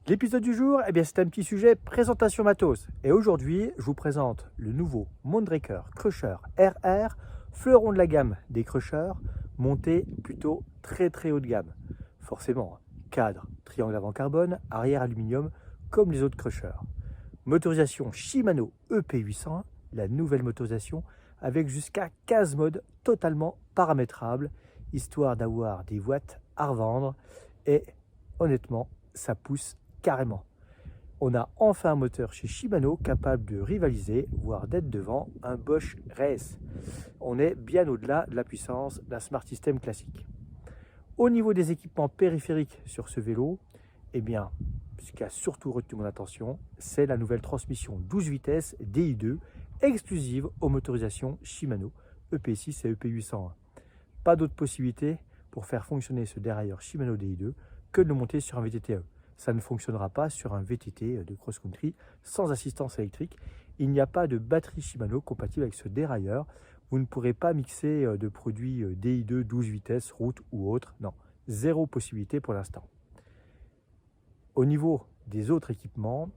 L'épisode du jour, c'est un petit sujet présentation matos. Et aujourd'hui, je vous présente le nouveau Moonraker Crusher RR, fleuron de la gamme des Crushers, monté plutôt très haut de gamme. Forcément, cadre, triangle avant carbone, arrière aluminium, comme les autres Crushers. Motorisation Shimano EP801, la nouvelle motorisation, avec jusqu'à 15 modes totalement paramétrables, histoire d'avoir des watts à revendre. Et honnêtement, ça pousse carrément. On a enfin un moteur chez Shimano capable de rivaliser, voire d'être devant un Bosch Race. On est bien au-delà de la puissance d'un Smart System classique. Au niveau des équipements périphériques sur ce vélo, ce qui a surtout retenu mon attention, c'est la nouvelle transmission 12 vitesses DI2 exclusive aux motorisations Shimano EP6 et EP801. Pas d'autre possibilité pour faire fonctionner ce dérailleur Shimano DI2 que de le monter sur un VTT. Ça ne fonctionnera pas sur un VTT de cross-country sans assistance électrique. Il n'y a pas de batterie Shimano compatible avec ce dérailleur. Vous ne pourrez pas mixer de produits DI2 12 vitesses, route ou autre. Non, zéro possibilité pour l'instant. Au niveau des autres équipements,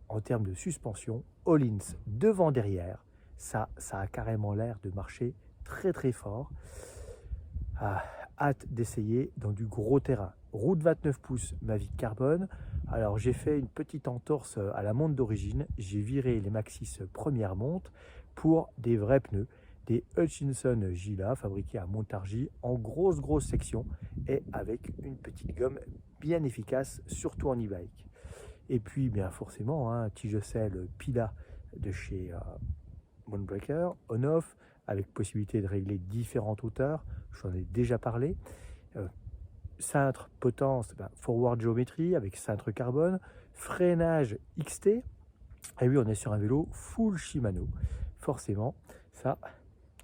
en termes de suspension, Öhlins devant-derrière, ça a carrément l'air de marcher très fort. Hâte d'essayer dans du gros terrain. Route 29 pouces Mavic Carbone. Alors j'ai fait une petite entorse à la monte d'origine. J'ai viré les Maxxis première monte pour des vrais pneus. Des Hutchinson Gila fabriqués à Montargis en grosse section et avec une petite gomme bien efficace, surtout en e-bike. Et puis bien forcément, Tigecel Pila de chez Moonraker, on-off, avec possibilité de régler différentes hauteurs, j'en ai déjà parlé. Cintre potence, forward géométrie avec cintre carbone, freinage XT. Et oui, on est sur un vélo full Shimano. Forcément, ça,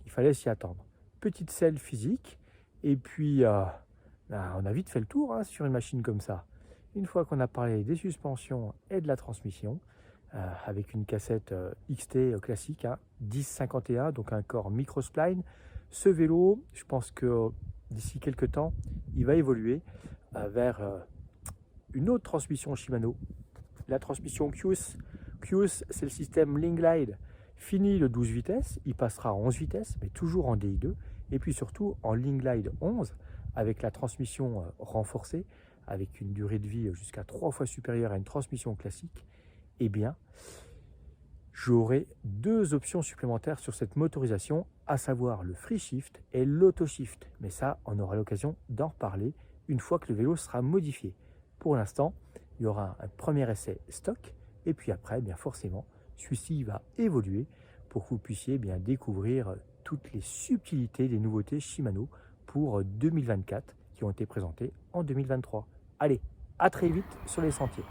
il fallait s'y attendre. Petite selle physique, et puis on a vite fait le tour sur une machine comme ça. Une fois qu'on a parlé des suspensions et de la transmission, avec une cassette XT classique, 1051, donc un corps microspline. Ce vélo, je pense que d'ici quelques temps, il va évoluer vers une autre transmission Shimano, la transmission QS. QS, c'est le système Linglide. Fini le 12 vitesses, il passera en 11 vitesses, mais toujours en DI2, et puis surtout en Linglide 11, avec la transmission renforcée, avec une durée de vie jusqu'à 3 fois supérieure à une transmission classique. J'aurai deux options supplémentaires sur cette motorisation, à savoir le free shift et l'auto-shift. Mais ça, on aura l'occasion d'en reparler une fois que le vélo sera modifié. Pour l'instant, il y aura un premier essai stock, et puis après, forcément, celui-ci va évoluer pour que vous puissiez découvrir toutes les subtilités des nouveautés Shimano pour 2024 qui ont été présentées en 2023. Allez, à très vite sur les sentiers.